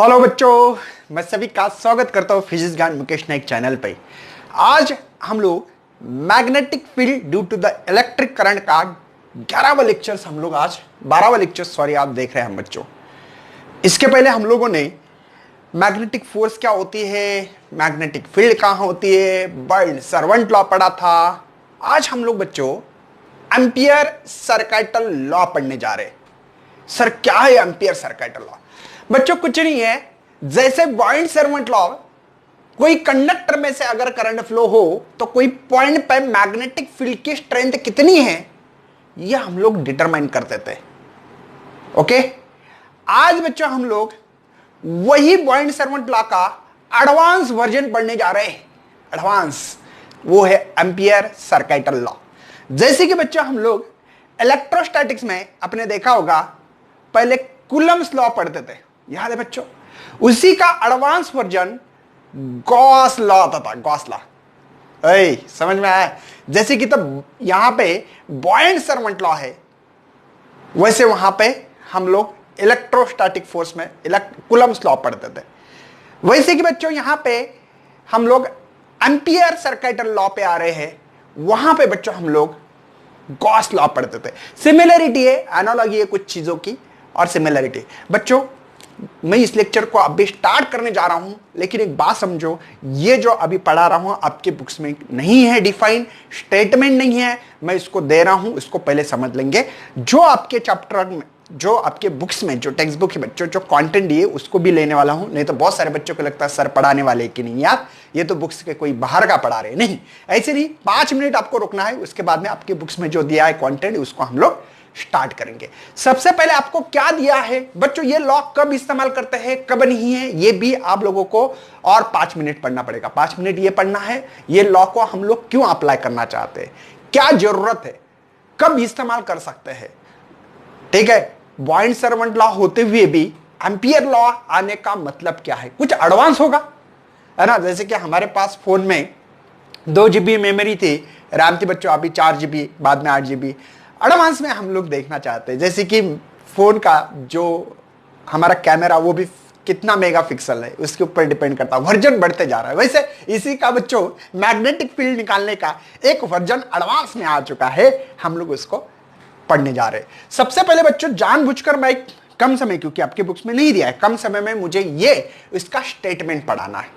Hello बच्चों, मैं सभी का स्वागत करता हूँ फिजिक्स ज्ञान मुकेश नाइक चैनल पे। आज हम लोग magnetic field due to the electric current का 11वां लेक्चर्स हम लोग आज 12वां लेक्चर आप देख रहे हैं बच्चों। इसके पहले हम लोगों ने मैग्नेटिक फोर्स क्या होती है, मैग्नेटिक फील्ड कहाँ होती है, बर्ड सर्वेंट लॉ पढ़ा था। आज हम लोग बच्चों एम्पियर सर्किटल लॉ पढ़ने जा रहे हैं। सर क्या है एम्पियर सर्किटल लॉ? बच्चों कुछ नहीं है, जैसे बॉयड सर्वेंट लॉ, कोई कंडक्टर में से अगर करंट फ्लो हो तो कोई पॉइंट पे मैग्नेटिक फील्ड की स्ट्रेंथ कितनी है ये हम लोग डिटरमाइन करते थे। ओके, आज बच्चों हम लोग वही बॉयड सर्वेंट लॉ का एडवांस वर्जन पढ़ने जा रहे हैं। एडवांस वो है एम्पियर सर्किटल लॉ। जैसे कि बच्चों हम लोग इलेक्ट्रोस्टैटिक्स में अपने देखा होगा, पहले कूलम्स लॉ पढ़ते थे, याद है बच्चों? उसी का एडवांस वर्जन गॉस लॉ आता था। गॉस लॉ समझ में आया? जैसे कि तब यहां पे बॉयड सर्वेंट लॉ है, वैसे वहां पे हम लोग इलेक्ट्रोस्टैटिक फोर्स में कूलम्स लॉ पढ़ते थे। वैसे कि बच्चों यहां पे हम लोग एम्पियर सर्किटल लॉ पे आ रहे हैं, वहां पे बच्चों हम लोग गॉस लॉ पढ़ते थे। सिमिलरिटी है, एनालॉजी है कुछ चीजों की और सिमिलरिटी। बच्चों मैं इस लेक्चर को अभी स्टार्ट करने जा रहा हूं, लेकिन एक बात समझो, ये जो अभी पढ़ा रहा हूं आपके बुक्स में नहीं है, डिफाइन स्टेटमेंट नहीं है, मैं इसको दे रहा हूं, इसको पहले समझ लेंगे। जो आपके चैप्टर में, जो आपके बुक्स में जो टेक्स्ट बुक है बच्चों, जो कंटेंट दिए उसको भी लेने वाला हूं। नहीं तो बहुत सारे बच्चों को लगता है सर पढ़ाने वाले कि नहीं यार, ये तो बुक्स के कोई बाहर का पढ़ा रहे। नहीं, ऐसे नहीं, 5 मिनट आपको रुकना है, उसके बाद में आपके बुक्स में जो दिया है कंटेंट उसको हम लोग स्टार्ट करेंगे। सबसे पहले आपको क्या दिया है बच्चों, ये लॉ कब इस्तेमाल करते हैं कब नहीं है, ये भी आप लोगों को और 5 मिनट पढ़ना पड़ेगा। 5 मिनट ये पढ़ना है, ये लॉ को हम लोग क्यों अप्लाई करना चाहते हैं, क्या जरूरत है, कब इस्तेमाल कर सकते हैं। ठीक है, बॉयड सर्वेंट लॉ होते हुए भी एम्पियर लॉ आने का मतलब क्या है, कुछ एडवांस होगा, है ना? जैसे कि हमारे पास फोन में 2 GB मेमोरी थी, रैम थी बच्चों, अभी 4 GB, बाद में 8 GB। एडवांस में हम लोग देखना चाहते हैं, जैसे कि फोन का जो हमारा कैमरा वो भी कितना मेगापिक्सल है उसके ऊपर डिपेंड करता है, वर्जन बढ़ते जा रहा है। वैसे इसी का बच्चों मैग्नेटिक फील्ड निकालने का एक वर्जन एडवांस में आ चुका है, हम लोग उसको पढ़ने जा रहे हैं। सबसे पहले बच्चों जानबूझकर मैं कम समय, क्योंकि आपके बुक्स में नहीं दिया है, कम समय में मुझे ये इसका स्टेटमेंट पढ़ाना है।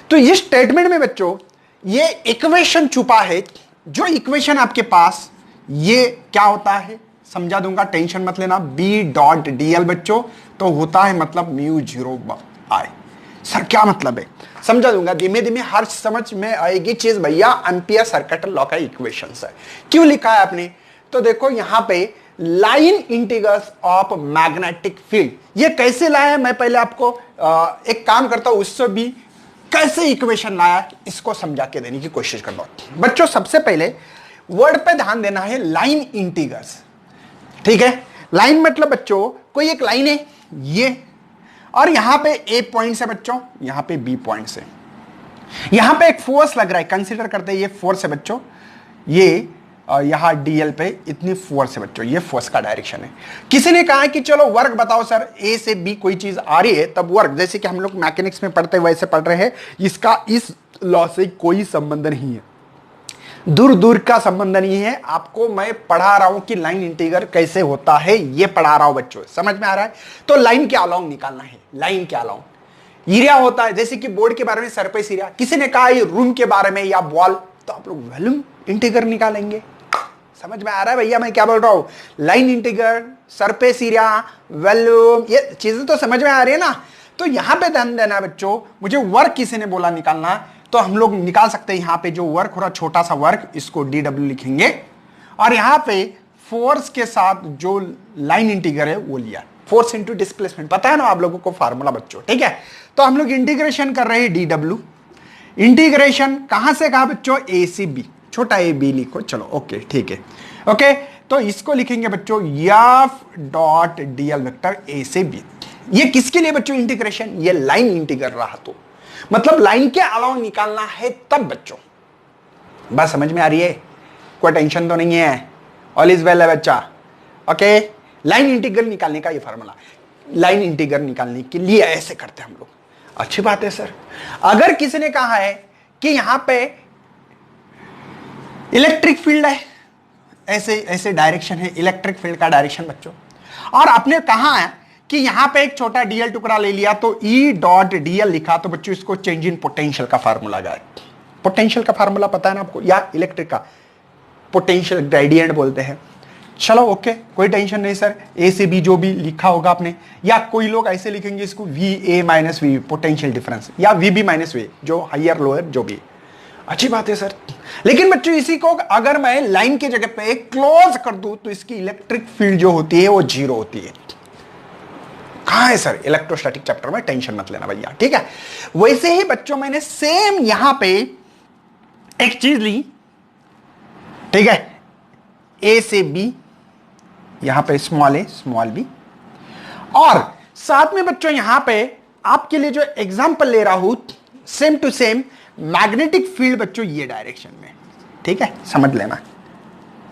तो ये स्टेटमेंट में बच्चों ये इक्वेशन छुपा है, जो इक्वेशन आपके पास ये क्या होता है समझा दूंगा, टेंशन मत लेना। B.dl बच्चों तो होता है मतलब μ0I। सर क्या मतलब है समझा दूंगा, धीमे धीमे हर समझ में आएगी चीज। भैया एम्पियर सर्किटल लॉ का इक्वेशंस है, क्यों लिखा है आपने? तो देखो यहां पे line integrals of magnetic field, ये कैसे लाया है मैं पहले आपको एक काम करता हूं, उससे भी कैसे इक्वेशन लाया इसको समझा के देने की कोशिश करता हूं। बच्चों सबसे पहले वर्ड पे ध्यान देना है, लाइन इंटीग्रल्स। ठीक है, लाइन मतलब बच्चों कोई एक लाइन है ये, और यहां पे A पॉइंट से बच्चों, यहां पे B पॉइंट से, यहां पे एक फोर्स लग रहा है, कंसीडर करते हैं ये फोर्स है बच्चों, ये यहां DL पे इतनी फोर्स है बच्चों, ये फोर्स का डायरेक्शन है। किसी ने कहा कि चलो वर्क बताओ सर, A से B कोई चीज आ रही है तब वर्क, जैसे कि हम लोग मैकेनिक्स में पढ़ते वैसे पढ़ रहे हैं, इसका इस लॉ से कोई संबंध नहीं है, दूर दूर का संबंध नहीं है। आपको मैं पढ़ा रहा हूं कि लाइन इंटीग्रल कैसे होता है, ये पढ़ा रहा हूं बच्चों, समझ में आ रहा है? तो लाइन के अलोंग निकालना है, लाइन के अलोंग एरिया होता है, जैसे कि बोर्ड के बारे में सरफेस एरिया, किसी ने कहा ये रूम के बारे में या वॉल, तो आप लोग वॉल्यूम इंटीग्रल निकालेंगे। समझ में आ रहा है भैया मैं क्या बोल रहा हूं? Line integral, surface area, volume, ये चीजें तो समझ में आ रही है ना? तो यहां पे ध्यान देना बच्चों, मुझे वर्क किसी ने बोला निकालना, तो हम लोग निकाल सकते हैं। यहां पे जो वर्क हो रहा छोटा सा वर्क, इसको DW लिखेंगे, और यहां पे फोर्स के साथ जो लाइन इंटीग्रल है वो लिया, फोर्स इंटू डिस्प्लेसमेंट, पता है ना आप लोगों को फार्मूला बच्चों? ठीक है, तो हम लोग इंटीग्रेशन कर रहे हैं DW। इंटीग्रेशन कहां से कहां बच्चों? A से B, छोटा a b लिखो, चलो ओके ठीक है। ओके, तो इसको लिखेंगे बच्चों F.dl वेक्टर A से B। ये किसके लिए बच्चों इंटीग्रेशन? ये लाइन इंटीग्रल रहा तो मतलब लाइन के अलावा निकालना है तब बच्चों। बस समझ में आ रही है, कोई टेंशन तो नहीं है, ऑल इज वेल है बच्चा। ओके, लाइन इंटीग्रल निकालने का ये फार्मूला। लाइन इंटीग्रल निकालने के लिए ऐसे करते हैं हम लोग। अच्छी बात है सर। अगर किसी ने कहा है कि यहां पे इलेक्ट्रिक फील्ड है, ऐसे ऐसे डायरेक्शन है इलेक्ट्रिक फील्ड का डायरेक्शन बच्चों, और आपने कहा है कि यहां पे एक छोटा डीएल टुकड़ा ले लिया तो ई डॉट डीएल लिखा, तो बच्चों इसको चेंज इन पोटेंशियल का फार्मूला गया। पोटेंशियल का फार्मूला पता है ना आपको, या इलेक्ट्रिक का पोटेंशियल ग्रेडियंट बोलते हैं। चलो ओके, कोई टेंशन नहीं सर, ए से बी जो भी लिखा होगा आपने, या कोई लोग ऐसे लिखेंगे इसको V A minus V potential difference, या वी बी माइनस वी जो हायर लोअर जो भी। अच्छी बात है सर। लेकिन बच्चों इसी को अगर मैं लाइन की जगह पे क्लोज कर दूं तो इसकी इलेक्ट्रिक फील्ड जो होती है वो जीरो होती है। कहां है सर इलेक्ट्रोस्टैटिक चैप्टर में, टेंशन मत लेना भैया, ठीक है। वैसे ही बच्चों मैंने सेम यहां पे एक चीज ली, ठीक है, ए से बी, यहां पे स्मॉल ए स्मॉल बी, और साथ में बच्चों यहां पे आपके लिए जो एग्जांपल ले रहा हूं same to same magnetic field बच्चों ये डायरेक्शन में, ठीक है, समझ लेना,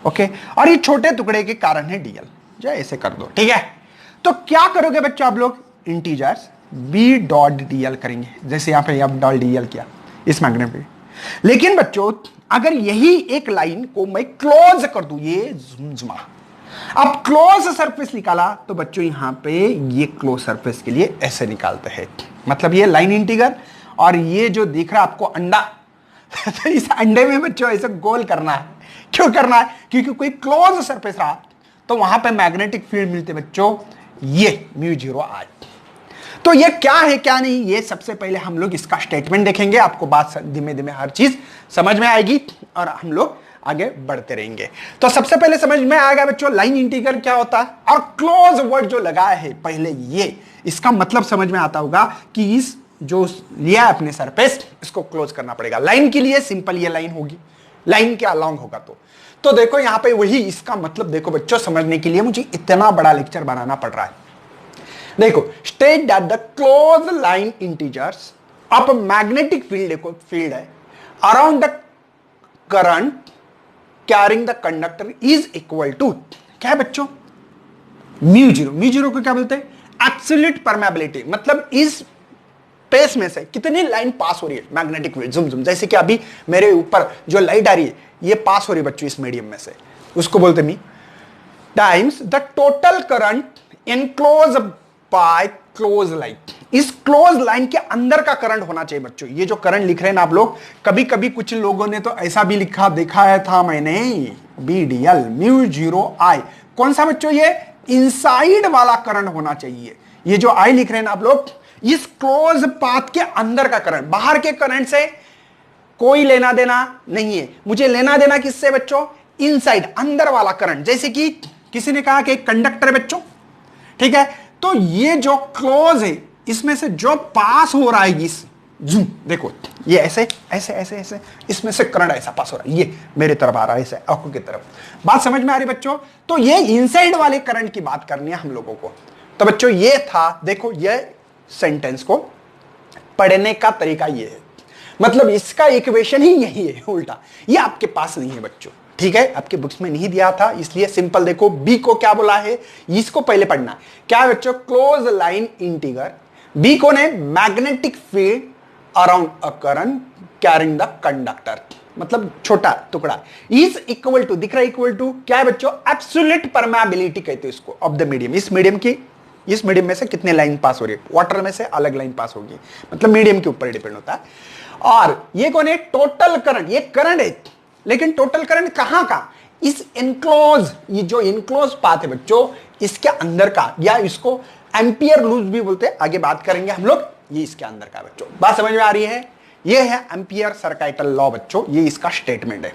ओके। और ये छोटे टुकड़े के कारण है डीएल, जो ऐसे कर दो, ठीक है। तो क्या करोगे बच्चों आप लोग, इंटीजर्स बी डॉट डीएल करेंगे, जैसे यहां पे अब डॉट डीएल किया इस मैग्नेटिक फील्ड। लेकिन बच्चों अगर यही एक लाइन को मैं क्लोज कर दूं, ये झुमझुमा, अब क्लोज सरफेस निकाला तो बच्चों यहां पे ये क्लोज सरफेस के लिए ऐसे निकालते हैं, मतलब ये लाइन इंटीग्रल, और ये जो दिख रहा है आपको अंडा तो इस अंडे में बच्चों ऐसे गोल करना है। क्यों करना है, क्योंकि कोई क्लोज सरफेस रहा तो वहां पे मैग्नेटिक फील्ड मिलते बच्चों ये म्यू जीरो आई। तो ये क्या है क्या नहीं, ये सबसे पहले हम लोग इसका स्टेटमेंट देखेंगे, आपको बात धीमे धीमे हर चीज समझ में आएगी और हम लोग आगे बढ़ते रहेंगे। तो सबसे पहले समझ में आएगा बच्चों लाइन इंटीग्रल क्या होता है, और क्लोज वर्ड जो लगाया है पहले ये, इसका मतलब समझ में आता होगा कि इस जो लिया है अपने सरफेस इसको क्लोज करना पड़ेगा। लाइन के लिए सिंपल ये लाइन होगी, लाइन के अलोंग होगा तो देखो यहां पे वही इसका मतलब देखो बच्चों, समझने के लिए मुझे इतना बड़ा लेक्चर बनाना पड़ रहा है। देखो state that the close line integers of magnetic field, देखो फील्ड है around the current carrying the conductor is equal to क्या है बच्चों, म्यू जीरो। म्यू जीरो को क्या बोलते हैं, एब्सोल्यूट परमेबिलिटी, मतलब इस स्पेस में से कितनी लाइन पास हो रही है मैग्नेटिक फील्ड, जुम जुम, जैसे कि अभी मेरे ऊपर जो लाइट आ रही है ये पास हो रही है बच्चों इस मीडियम में से, उसको बोलते mu times the total current enclose by close line. इस क्लोज लाइन के अंदर का करंट होना चाहिए बच्चों। ये जो करंट लिख रहे हैं ना आप लोग, कभी कभी कुछ लोगों ने तो ऐसा भी लिखा देखा है था मैंने, B D L mu zero I, कौन सा बच्चों, ये इनसाइड वाला करंट होना चाहिए। ये जो आई लिख रहे हैं ना आप लोग, इस क्लोज पाथ के अंदर का करंट, बाहर के करंट से कोई लेना देना नहीं है। मुझे लेना देना किससे बच्चों, इनसाइड अंदर वाला करंट। जैसे कि किसी ने कहा कि एक कंडक्टर है बच्चों, ठीक है, तो ये जो क्लोज है इसमें से जो पास हो रहा है इस जूम, देखो ये ऐसे ऐसे ऐसे ऐसे इसमें से करंट ऐसा पास हो रहा है, ये मेरे तरफ आ रहा है ऐसे आंखों की तरफ। बात समझ में आ रही बच्चों, तो ये इनसाइड वाले करंट की बात करनी है हम लोगों को। तो बच्चों ये था, देखो ये सेंटेंस को पढ़ने का तरीका ये है, मतलब इसका इक्वेशन ही यही है उल्टा, ये आपके पास नहीं है बच्चों, ठीक है, आपके बुक्स में नहीं दिया था, इसलिए सिंपल देखो बी को क्या बोला है, इसको पहले पढ़ना है। क्या है बच्चों, क्लोज लाइन इंटीग्रल, बी को ने magnetic field around a current carrying the conductor, मतलब छोटा टुकड़ा, इज इक्वल टू, दिख रहा है इक्वल टू क्या है बच्चों, एब्सोल्यूट परमेबिलिटी कहते हैं इसको ऑफ द मीडियम। इस मीडियम की, इस मीडियम में से कितने लाइन पास हो रही है, वाटर में से अलग लाइन पास होगी, मतलब मीडियम के ऊपर डिपेंड होता है। और ये कौन है, टोटल करंट, ये करंट है, लेकिन टोटल करंट कहां का, इस इनक्लोज, ये जो इनक्लोज पाथ है बच्चों इसके अंदर का, या इसको एम्पियर लूज भी बोलते हैं, आगे बात करेंगे हम लोग, ये इसके अंदर का बच्चों। बात समझ में आ रही है, ये है एम्पियर सर्किटल लॉ बच्चों, ये इसका स्टेटमेंट है।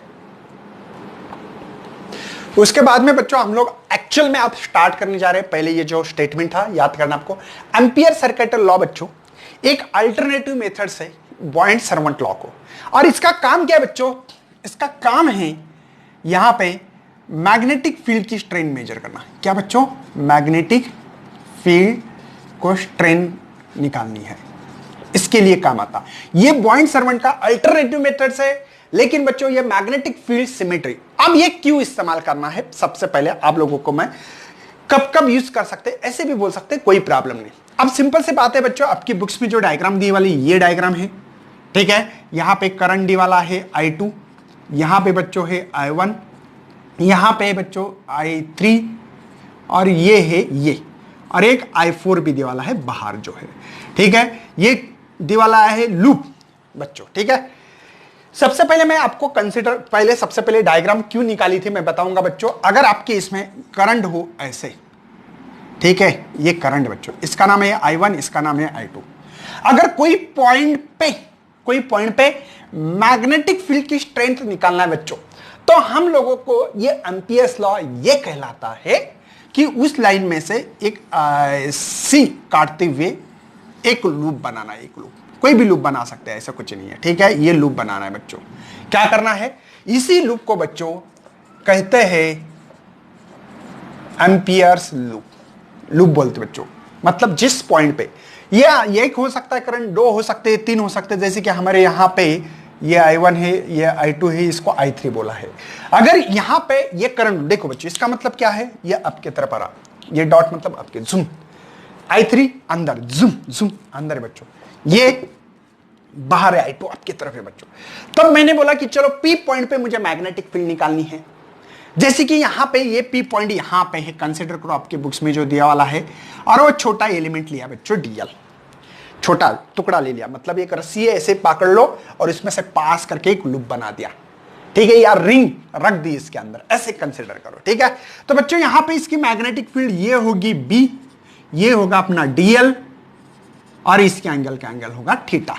उसके बाद में बच्चों हम लोग एक्चुअल में आप स्टार्ट करने जा रहे हैं। पहले ये जो स्टेटमेंट था याद करना आपको, एम्पियर सर्किटल लॉ बच्चों एक अल्टरनेटिव मेथड से बॉयंट सर्वंट लॉ को, और इसका काम क्या है बच्चों, इसका काम है यहां पे मैग्नेटिक फील्ड की स्ट्रेन मेजर करना। क्या बच्चों, मैग्नेटिक फील्ड को स्ट्रेन निकालनी है, इसके लिए काम आता। ये बॉयंट सर्वंट का अल्टरनेटिव मेथड से, लेकिन बच्चों ये मैग्नेटिक फील्ड सिमेट्री। अब ये क्यों इस्तेमाल करना है, सबसे पहले आप लोगों को मैं कब कब यूज कर सकते ऐसे भी बोल सकते, कोई प्रॉब्लम नहीं। अब सिंपल से बात है बच्चों, आपकी बुक्स में जो डायग्राम दी वाली ये डायग्राम है, ठीक है। यहां पे करंट दी वाला है I2, यहां पे बच्चों है I1, यहां पे बच्चों I3, और ये है ये, और एक I4 भी दी वाला है बाहर जो है, ठीक है। ये दी वाला है लूप बच्चों, ठीक है। सबसे पहले मैं आपको सबसे पहले डायग्राम क्यों निकाली थी मैं बताऊंगा बच्चों। अगर आपके इसमें करंट हो ऐसे, ठीक है, ये करंट बच्चों, इसका नाम है I1, इसका नाम है I2। अगर कोई पॉइंट पे मैग्नेटिक फील्ड की स्ट्रेंथ निकालना है बच्चों, तो हम लोगों को ये एम्पियर्स लॉ ये कहलाता है कि उस लाइन में से एक सी काटते हुए एक लूप बनाना है। एक लूप, कोई भी लूप बना सकते हैं, ऐसा कुछ नहीं है, ठीक है। ये लूप बनाना है बच्चों। क्या करना है, इसी लूप को बच्चों कहते हैं एम्पियर्स लूप बोलते बच्चों। मतलब जिस पॉइंट पे ये एक हो सकता है करंट, दो हो सकते हैं, तीन हो सकते हैं, जैसे कि हमारे यहां पे ये I1 है, ये I2 है, इसको I3 बोला है। अगर यहां पे ये करंट देखो बच्चों, इसका मतलब क्या है, ये आपके तरफ आ रहा, ये डॉट मतलब आपके जूम, I3 अंदर, जूम अंदर है बच्चों, ये बाहर है I2 आपकी तरफ है बच्चों। तब मैंने बोला कि चलो P पॉइंट पे मुझे मैग्नेटिक फील्ड निकालनी है। जैसे कि यहां पे ये P पॉइंट यहां पे है, कंसीडर करो आपके बुक्स में जो दिया वाला है, और वो छोटा एलिमेंट लिया बच्चों DL, छोटा टुकड़ा ले लिया, मतलब एक रस्सी है, ऐसे पकड़ लो और इसमें से पास करके एक लूप बना दिया, ठीक है, या रिंग रख दी इसके अंदर, ऐसे कंसीडर करो, ठीक है। तो बच्चों यहां पे इसकी मैग्नेटिक फील्ड ये होगी B, ये होगा अपना DL, और इसके एंगल का एंगल होगा थीटा।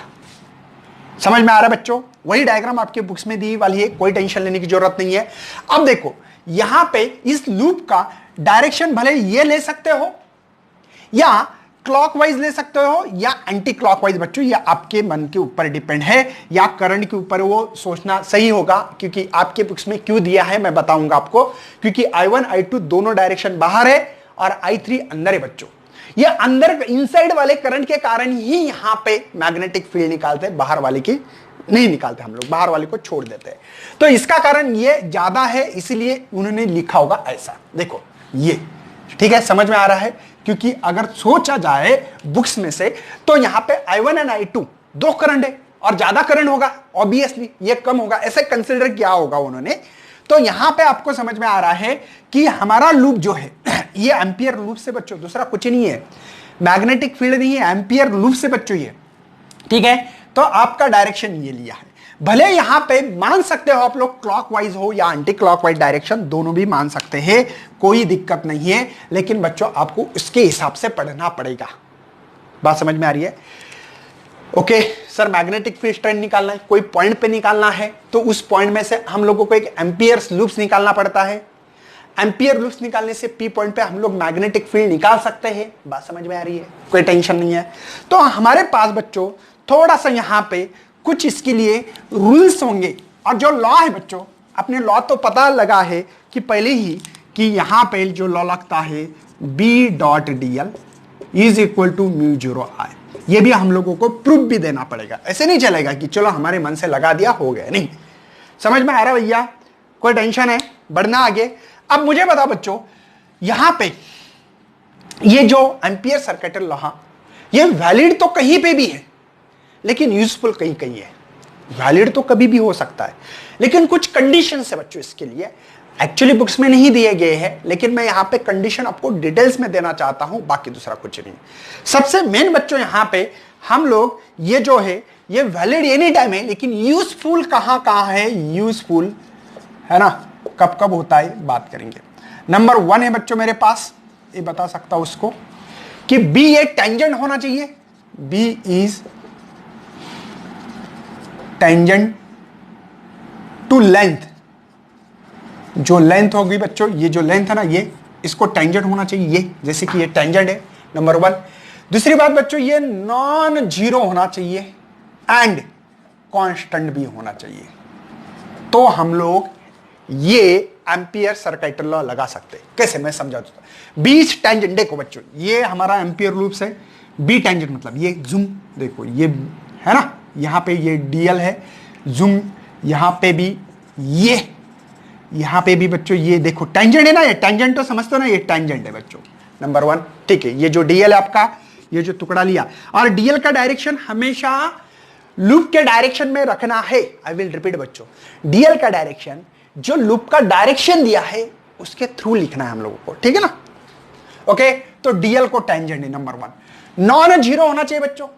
समझ में आ रहा है बच्चों? वही डायग्राम आपके बुक्स में दी वाली है, कोई टेंशन लेने की जरूरत नहीं है। अब देखो यहां पे इस लूप का डायरेक्शन भले ये ले सकते हो, या क्लॉकवाइज ले सकते हो, या एंटी क्लॉकवाइज बच्चों, ये आपके मन के ऊपर डिपेंड है, या करंट के ऊपर वो सोचना सही होगा। क्योंकि आपके बुक्स में क्यों दिया है मैं बताऊंगा आपको, क्योंकि I1 I2 दोनों डायरेक्शन बाहर है और I3 अंदर है बच्चों। ये अंदर इनसाइड वाले करंट के कारण ही यहां पे मैग्नेटिक फील्ड निकालते हैं, बाहर वाले की नहीं निकालते, हम लोग बाहर वाले को छोड़ देते हैं। तो इसका कारण ये ज्यादा है, इसलिए उन्होंने लिखा होगा ऐसा। देखो ये ठीक है, समझ में आ रहा है? क्योंकि अगर सोचा जाए बुक्स में से, तो यहां पे I1 और I2 दो करंट है, और ज्यादा करंट होगा ऑब्वियसली, ये कम होगा, ऐसे कंसिडर किया होगा उन्होंने। तो यहां पे आपको समझ में आ रहा है कि हमारा लूप जो है ये एम्पियर लूप से बच्चों, दूसरा कुछ नहीं है, मैग्नेटिक फील्ड नहीं है, एम्पियर लूप से बच्चों ये, ठीक है। तो आपका डायरेक्शन ये लिया है, भले यहां पे मान सकते हो आप लोग क्लॉकवाइज हो या एंटी क्लॉकवाइज डायरेक्शन, दोनों भी मान सकते हैं, कोई दिक्कत नहीं है। लेकिन बच्चों आपको उसके हिसाब से पढ़ना पड़ेगा। बात समझ में आ रही है? Okay sir, magnetic field strength निकालना है, कोई पॉइंट पे निकालना है, तो उस पॉइंट में से हम लोगों को एक एम्पियर्स लूप्स निकालना पड़ता है। एम्पियर लूप्स निकालने से P पॉइंट पे हम लोग मैग्नेटिक फील्ड निकाल सकते हैं। बात समझ में आ रही है? कोई टेंशन नहीं है। तो हमारे पास बच्चों थोड़ा सा यहां पे कुछ इसके लिए रूल्स होंगे, और जो लॉ है बच्चों, अपने लॉ तो पता लगा है कि पहले ही, कि यहां पे जो लॉ लगता है B.dl is equal to μ0I, ये भी हम लोगों को प्रूफ भी देना पड़ेगा। ऐसे नहीं चलेगा कि चलो हमारे मन से लगा दिया हो गया, नहीं। समझ में आ रहा भैया? कोई टेंशन है? बढ़ना आगे। अब मुझे बता बच्चों, यहां पे ये जो एम्पियर सर्किट लॉ, ये वैलिड तो कहीं पे भी है, लेकिन यूजफुल कहीं कहीं है। वैलिड तो कभी भी हो सकता है, लेकिन कुछ कंडीशन है बच्चों इसके लिए, एक्चुअली बुक्स में नहीं दिए गए हैं, लेकिन मैं यहां पे कंडीशन आपको डिटेल्स में देना चाहता हूं, बाकी दूसरा कुछ नहीं। सबसे मेन बच्चों यहां पे हम लोग ये जो है ये वैलिड एनी टाइम है, लेकिन यूजफुल कहां कहां है, यूजफुल है ना, कब कब होता है बात करेंगे। नंबर 1 है बच्चों मेरे पास, ये बता सकता हूं उसको कि बी एक टेंजेंट होना चाहिए, B is tangent to length. जो लेंथ होगी बच्चों, ये जो लेंथ है ना, ये इसको टेंजेंट होना चाहिए, ये जैसे कि ये टेंजेंट है, नंबर 1। दूसरी बात बच्चों, ये नॉन जीरो होना चाहिए एंड कांस्टेंट भी होना चाहिए। तो हम लोग ये एम्पियर सर्किट लॉ लगा सकते हैं। कैसे, मैं समझा दूंगा। बीच टेंजेंट देखो बच्चों, ये हमारा एम्पियर लूप्स है, बी टेंजेंट मतलब ये जूम देखो, ये है ना, यहां पे ये डीएल है, जूम यहां पे भी यहां पे भी बच्चों ये देखो टेंजेंट है ना, ये टेंजेंट तो समझते हो ना, ये टेंजेंट है बच्चों नंबर 1। ठीक है, ये जो डीएल है आपका, ये जो टुकड़ा लिया, और डीएल का डायरेक्शन हमेशा लूप के डायरेक्शन में रखना है। आई विल रिपीट बच्चों, डीएल का डायरेक्शन जो लूप का डायरेक्शन दिया है उसके थ्रू लिखना है हम लोगों को, ठीक है ना। ओके, तो डीएल को टेंजेंट है नंबर 1। नॉन जीरो होना चाहिए बच्चों,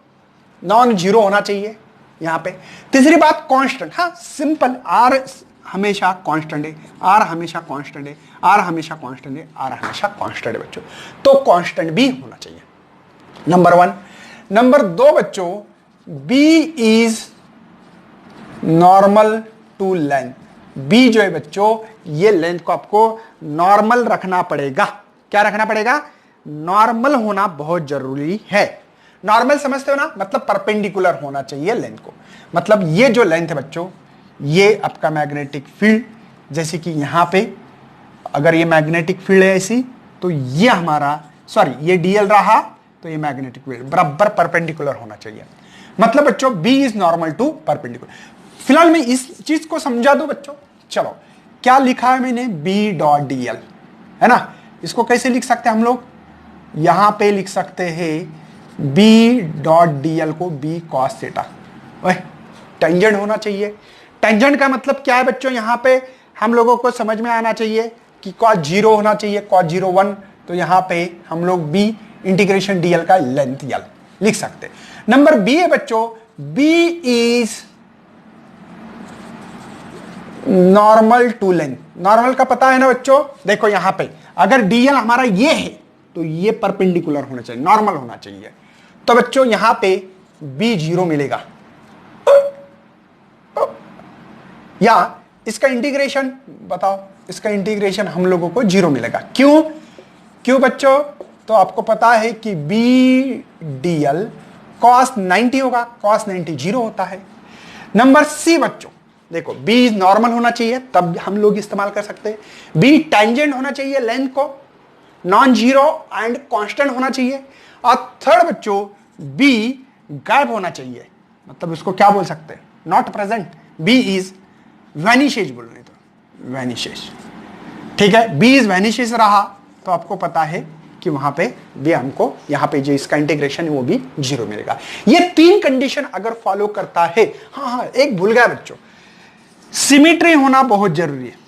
नॉन जीरो होना चाहिए यहां पे। तीसरी बात कांस्टेंट, हाँ सिंपल, आर हमेशा कांस्टेंट है, आर हमेशा कांस्टेंट है, आर हमेशा कांस्टेंट है, आर हमेशा कांस्टेंट है बच्चों, तो कांस्टेंट भी होना चाहिए नंबर 1। नंबर 2 बच्चों, B is normal to length. B जो है बच्चों, ये लेंथ को आपको नॉर्मल रखना पड़ेगा। क्या रखना पड़ेगा? नॉर्मल होना बहुत जरूरी है। नॉर्मल समझते हो ना, मतलब परपेंडिकुलर होना चाहिए लेंथ को। मतलब ये जो लेंथ है बच्चों, ये आपका मैग्नेटिक फील्ड, जैसे कि यहां पे अगर ये मैग्नेटिक फील्ड है ऐसी, तो ये हमारा ये डीएल रहा, तो ये मैग्नेटिक फील्ड बराबर परपेंडिकुलर होना चाहिए। मतलब बच्चों B is normal to perpendicular. फिलहाल मैं इस चीज को समझा दूं बच्चों। चलो, क्या लिखा है मैंने? बी डॉट डीएल, है ना। इसको कैसे लिख सकते हैं हम लोग? यहां पे लिख सकते हैं बी डॉट डीएल को बी कॉस थीटा। टेंजेंट होना चाहिए। टेंजेंट का मतलब क्या है बच्चों? यहां पे हम लोगों को समझ में आना चाहिए कि कॉस 0 होना चाहिए, कॉस 0 1। तो यहां पे हम लोग बी इंटीग्रेशन डीएल का लेंथ एल लिख सकते हैं। नंबर बी है बच्चों, B is normal to length. Normal का पता है ना बच्चों? देखो यहां पे अगर डीएल हमारा ये है तो ये परपेंडिकुलर होना चाहिए, नॉर्मल होना चाहिए। तो बच्चों यहां पे बी 0 मिलेगा, या इसका इंटीग्रेशन बताओ, इसका इंटीग्रेशन हम लोगों को 0 मिलेगा। क्यों? क्यों बच्चों? तो आपको पता है कि बी डीएल कॉस 90 होगा, कॉस 90 0 होता है। नंबर सी बच्चों, देखो बी नॉर्मल होना चाहिए, तब हम लोग इस्तेमाल कर सकते हैं। बी टेंजेंट होना चाहिए लेंथ को, नॉन जीरो एंड कांस्टेंट होना चाहिए। और थर्ड बच्चों, बी गायब होना चाहिए, मतलब इसको क्या बोल सकते हैं? Not present. B is vanishes बोल रहे तो वैनिशेज, ठीक है। बी इज वैनिशेज रहा तो आपको पता है कि वहां पे भी हमको यहां पे जो इसका इंटीग्रेशन है वो भी 0 मिलेगा। ये 3 कंडीशन अगर फॉलो करता है। हाँ, एक भूल गया बच्चों, सिमेट्री होना बहुत जरूरी है।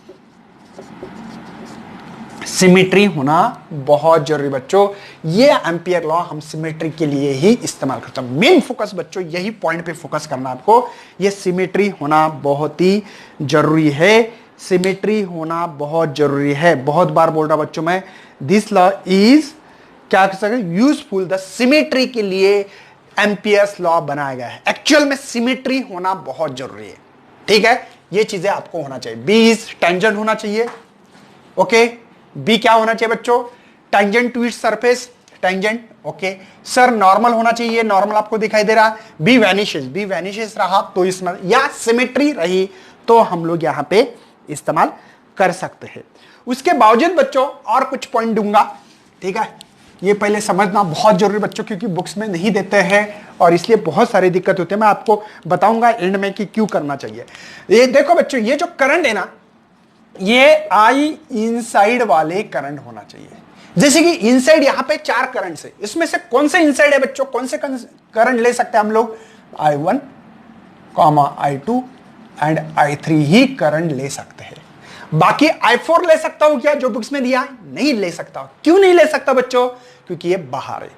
सिमेट्री होना बहुत जरूरी बच्चों। ये एम्पियर लॉ हम सिमेट्री के लिए ही इस्तेमाल करते हैं। मेन फोकस बच्चों यही पॉइंट पे फोकस करना आपको। ये सिमेट्री होना बहुत ही जरूरी है, सिमेट्री होना बहुत जरूरी है। बहुत बार बोल रहा बच्चों मैं, दिस लॉ इज क्या कर सकते यूजफुल। द सिमेट्री के लिए एम्पियर्स लॉ बनाया गया है। एक्चुअल में सिमेट्री होना बहुत जरूरी है, ठीक है। ये चीजें आपको होना चाहिए। बी इज टेंजेंट होना चाहिए, ओके। बी क्या होना चाहिए बच्चों? Tangent to its surface, tangent, okay. Sir normal होना चाहिए, नॉर्मल आपको दिखाई दे रहा। बी वैनिशेस रहा तो इसमें, या सिमेट्री रही तो हम लोग यहां पे इस्तेमाल कर सकते हैं। उसके बावजूद बच्चों और कुछ पॉइंट दूंगा, ठीक है। ये पहले समझना बहुत जरूरी बच्चों, क्योंकि बुक्स में नहीं देते हैं और इसलिए बहुत सारी दिक्कत होती है। मैं आपको बताऊंगा एंड में कि क्यों करना चाहिए। ये देखो बच्चों, ये जो करंट है ना, ये आई इनसाइड वाले करंट होना चाहिए। जैसे कि इनसाइड यहां पे 4 करंट है, इसमें से कौन से इनसाइड है बच्चों? कौन से करंट ले सकते हैं हम लोग? I1, I2 and I3 he current ले सकते हैं। बाकी I4 ले सकता हूं क्या, जो बुक्स में दिया? नहीं ले सकता। क्यों नहीं ले सकता बच्चों? क्योंकि ये बाहर है।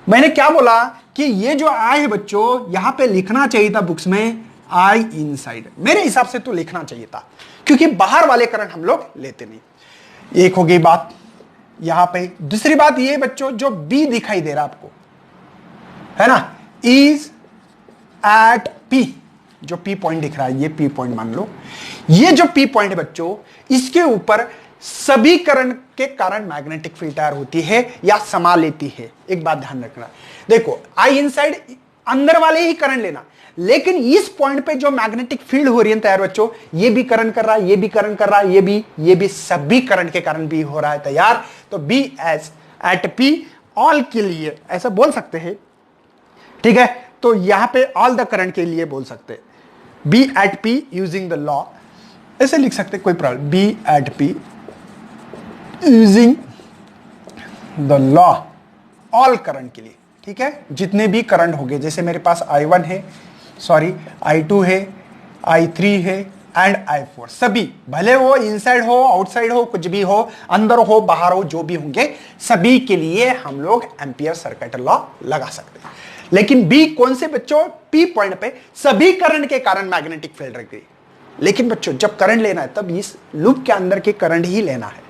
मैंने क्या बोला कि ये जो I है बच्चों, यहां पे लिखना चाहिए था बुक्स में I इनसाइड। मेरे हिसाब से तो लिखना चाहिए था, क्योंकि बाहर वाले करंट हम लोग लेते नहीं। एक हो गई बात यहां पे। दूसरी बात ये बच्चों, जो B दिखाई दे रहा आपको, है ना, इज एट P। जो P पॉइंट दिख रहा है, ये P पॉइंट मान लो। ये जो P पॉइंट है बच्चों, इसके ऊपर सभी करंट के कारण मैग्नेटिक फील्ड तैयार होती है या समा लेती है। एक बात ध्यान रखना, देखो I इनसाइड अंदर वाले ही करंट लेना, लेकिन इस पॉइंट पे जो मैग्नेटिक फील्ड हो रही है तैयार बच्चों, ये भी करंट कर रहा है, ये भी करंट कर रहा है, ये भी सभी करंट के कारण भी हो रहा है तैयार। तो B as at P all के लिए ऐसा बोल सकते हैं, ठीक है। तो यहां पे ऑल द करंट के लिए बोल सकते हैं B at P using the law ऐसे लिख सकते कोई problem, B at P using the law all current के लिए, ठीक है, जितने भी करंट होंगे, जैसे मेरे पास I1 है, सॉरी I2 है, I3 है एंड I4, सभी, भले वो इनसाइड हो आउटसाइड हो कुछ भी हो, अंदर हो बाहर हो, जो भी होंगे सभी के लिए हम लोग एम्पियर सर्किट लॉ लगा सकते हैं। लेकिन बी कौन से बच्चों, पी पॉइंट पे सभी करंट के कारण मैग्नेटिक फील्ड रख गई। लेकिन बच्चों जब करंट लेना है तब इस लूप के अंदर के करंट ही लेना है।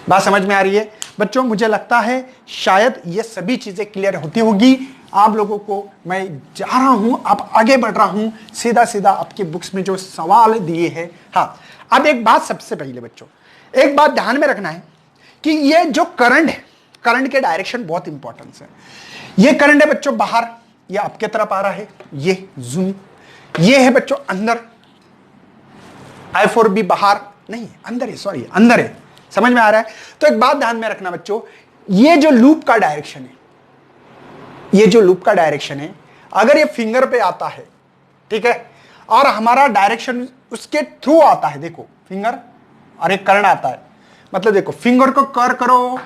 बात समझ में आ रही है बच्चों? मुझे लगता है शायद ये सभी चीजें क्लियर होती होगी आप लोगों को। मैं जा रहा हूं, आप आगे बढ़ रहा हूं, सीधा सीधा आपके बुक्स में जो सवाल दिए हैं। हाँ, अब एक बात सबसे पहले बच्चों, एक बात ध्यान में रखना है कि ये जो करंट है, करंट के डायरेक्शन बहुत इंपॉर्टेंस है। ये करंट है बच्चों बाहर, ये आपके तरफ आ रहा है, ये जूम, ये है बच्चों अंदर, I4 भी बाहर नहीं अंदर है, सॉरी अंदर है, समझ में आ रहा है? तो एक बात ध्यान में रखना बच्चों, ये जो लूप का डायरेक्शन है, ये जो लूप का डायरेक्शन है, अगर ये फिंगर पे आता है, ठीक है, और हमारा डायरेक्शन उसके थ्रू आता है, देखो फिंगर और एक करंट आता है, मतलब देखो फिंगर को कर करो,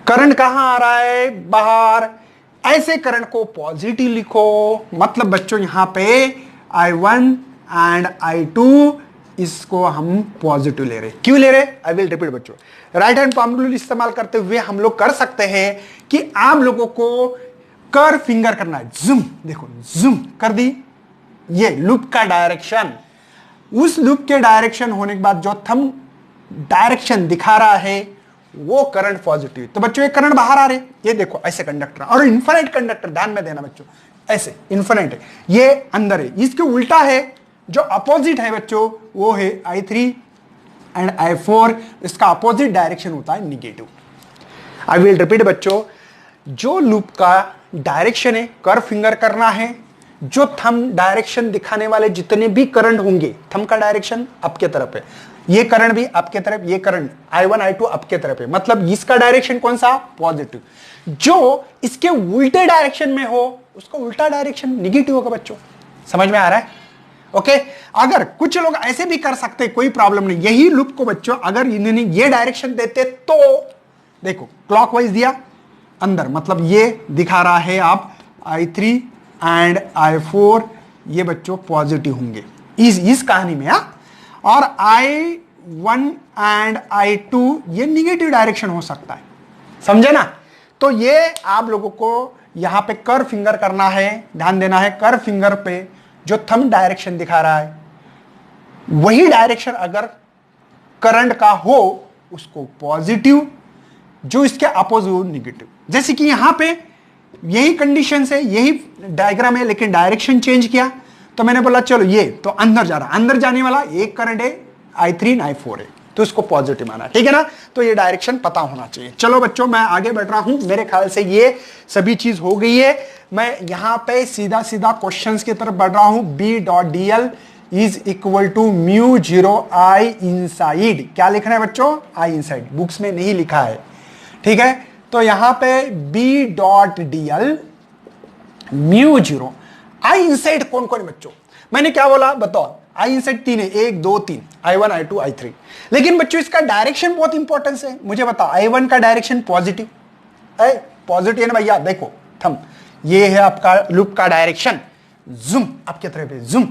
करंट कहां आ रहा है, बाहर, ऐसे करंट को पॉजिटिव लिखो, मतलब बच्चों यहां पे I1 एंड I2 इसको हम पॉजिटिव ले रहे। क्यों ले रहे? आई विल रिपीट बच्चों, राइट हैंड पाम रूल इस्तेमाल करते हुए हम लोग कर सकते हैं कि आप लोगों को कर फिंगर करना है, जूम, देखो जूम कर दी, ये लूप का डायरेक्शन, उस लूप के डायरेक्शन होने के बाद जो थंब डायरेक्शन दिखा रहा है वो करंट पॉजिटिव। तो बच्चों ये करंट बाहर आ रहे, ये देखो ऐसे कंडक्टर, और इन्फिनिट कंडक्टर, ध्यान में देना बच्चों, ऐसे इन्फिनिट है, ये अंदर है, इसके उल्टा है, जो अपोजिट है बच्चों वो है I3 एंड I4, इसका अपोजिट डायरेक्शन होता है निगेटिव। आई विल रिपीट बच्चों, जो लूप का डायरेक्शन है कर फिंगर करना है, जो थंब डायरेक्शन दिखाने वाले जितने भी करंट होंगे, थंब का डायरेक्शन आपके तरफ है, ये करंट भी आपके तरफ, ये करंट I1 I2 आपके तरफ है, मतलब इसका डायरेक्शन कौन सा, पॉजिटिव। जो इसके उल्टे डायरेक्शन में हो उसका उल्टा डायरेक्शन निगेटिव होगा बच्चों, समझ में आ रहा है? ओके अगर कुछ लोग ऐसे भी कर सकते, कोई प्रॉब्लम नहीं। यही लूप को बच्चों अगर इन्होंने ये डायरेक्शन देते तो देखो क्लॉकवाइज दिया अंदर, मतलब ये दिखा रहा है आप I3 एंड I4 ये बच्चों पॉजिटिव होंगे इस कहानी में, और I1 एंड I2 ये निगेटिव डायरेक्शन हो सकता है, समझे ना? तो ये आप लोगों को यहां पे कर फिंगर करना है, ध्यान देना है, कर फिंगर पे जो थंब डायरेक्शन दिखा रहा है वही डायरेक्शन अगर करंट का हो उसको पॉजिटिव, जो इसके अपोजिट हो निगेटिव। जैसे कि यहां पे यही कंडीशन है, यही डायग्राम है, लेकिन डायरेक्शन चेंज किया, तो मैंने बोला चलो ये तो अंदर जा रहा, अंदर जाने वाला एक करंट है I3 I4 है, तो इसको पॉजिटिव माना, ठीक है ना? तो ये डायरेक्शन पता होना चाहिए। चलो बच्चों मैं आगे बढ़ रहा हूं, मेरे ख्याल से ये सभी चीज हो गई है। मैं यहां पे सीधा सीधा क्वेश्चंस की तरफ बढ़ रहा हूं। B.dl is equal to mu 0 I inside, क्या लिखना है बच्चों? I इनसाइड, बुक्स में नहीं लिखा है, ठीक है? तो यहां पे B.dl म्यू 0 I इनसाइड कौन कौन है बच्चों? मैंने क्या बोला बताओ? I इनसाइड 3 है, 1 2 3, I1 I2 I3। लेकिन बच्चों इसका डायरेक्शन बहुत इंपॉर्टेंस है, मुझे बताओ I1 का डायरेक्शन पॉजिटिव है, पॉजिटिव है ना भैया? देखो थंब, ये है आपका लूप का डायरेक्शन, जूम आपके तरफ है, जूम,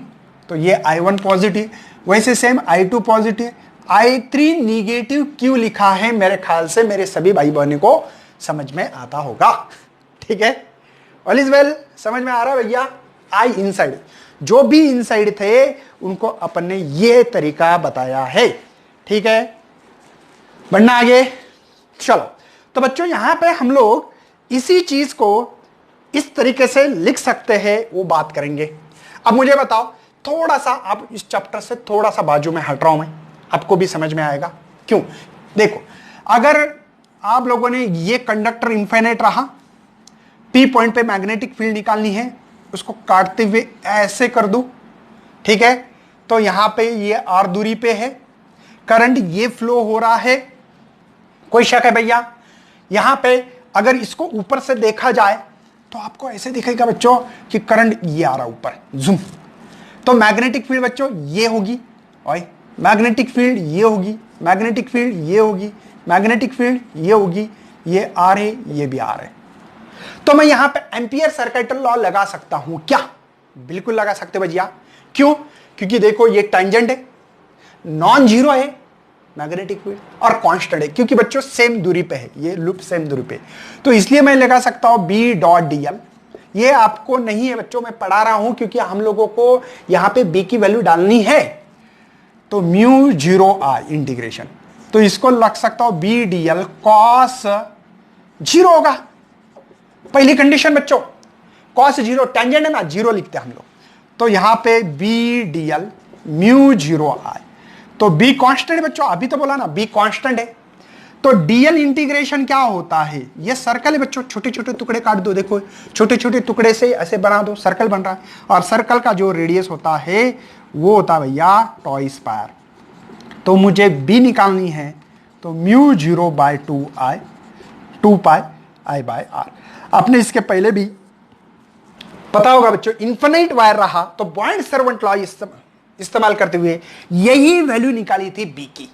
तो ये I1 पॉजिटिव, वैसे same I2 positive, I3 negative क्यों लिखा है? मेरे ख्याल से मेरे सभी भाई बहनों को समझ में आता होगा, ठीक है? ऑल इज वेल, समझ में आ रहा है भैया? I इनसाइड, जो भी इनसाइड थे उनको अपन ने ये तरीका बताया है, ठीक है? बढ़ना आगे, चलो। तो बच्चों यहां पे हम लोग इसी चीज को इस तरीके से लिख सकते हैं, वो बात करेंगे। अब मुझे बताओ, थोड़ा सा आप इस चैप्टर से थोड़ा सा बाजू में हट रहा हूं मैं, आपको भी समझ में आएगा क्यों। देखो अगर आप लोगों ने ये कंडक्टर इनफिनिट रहा, पी पॉइंट पे मैग्नेटिक फील्ड निकालनी है, उसको काटते हुए ऐसे कर दूं, ठीक है? तो यहां पे ये आर दूरी पे है, करंट ये फ्लो हो रहा है, कोई शक है भैया? यहां पे अगर इसको ऊपर से देखा जाए तो आपको ऐसे दिखेगा बच्चों कि करंट ये आ रहा ऊपर, जूम, तो मैग्नेटिक फील्ड बच्चों ये होगी, और मैग्नेटिक फील्ड ये होगी, मैग्नेटिक फील्ड ये होगी, मैग्नेटिक फील्ड ये होगी, ये आर है, ये भी आर है। तो मैं यहां पे एम्पियर सर्किटल लॉ लगा सकता हूं क्या? बिल्कुल लगा सकते भैया। क्यों? क्योंकि देखो ये टेंजेंट है, नॉन जीरो है मैग्नेटिक फील्ड, और कांस्टेंट है क्योंकि बच्चों सेम दूरी पे है, ये लूप सेम दूरी पे। तो इसलिए मैं लगा सकता हूं बी डॉट डीएल। ये आपको नहीं है बच्चों, मैं पढ़ा रहा हूं क्योंकि हम लोगों को यहां पे बी की वैल्यू डालनी है। तो म्यू जीरो आई इंटीग्रेशन, तो इसको लग सकता हूं बी डीएल कॉस जीरो होगा। पहली कंडीशन बच्चों, कॉस जीरो, टेंजेंट है ना, जीरो लिखते हैं हम लोग। तो यहां पे बी डीएल म्यू जीरो आई, तो बी कांस्टेंट है बच्चों, अभी तो बोला ना बी कांस्टेंट है। तो डीएल इंटीग्रेशन क्या होता है? ये सर्कल है बच्चों, छोटे छोटे टुकड़े काट दो, देखो छोटे छोटे टुकड़े से ऐसे बना दो, सर्कल बन रहा है। और सर्कल का जो रेडियस होता है वो होता है भैया टॉय स्क्वायर। तो मुझे बी निकालनी है, तो mu zero by two I, 2 pi I by R. आपने इसके पहले भी पता होगा बच्चों, इन्फिनिट वायर रहा तो पॉइंट सर्वेंट लॉ इस्तेमाल करते हुए यही वैल्यू निकाली थी बी की,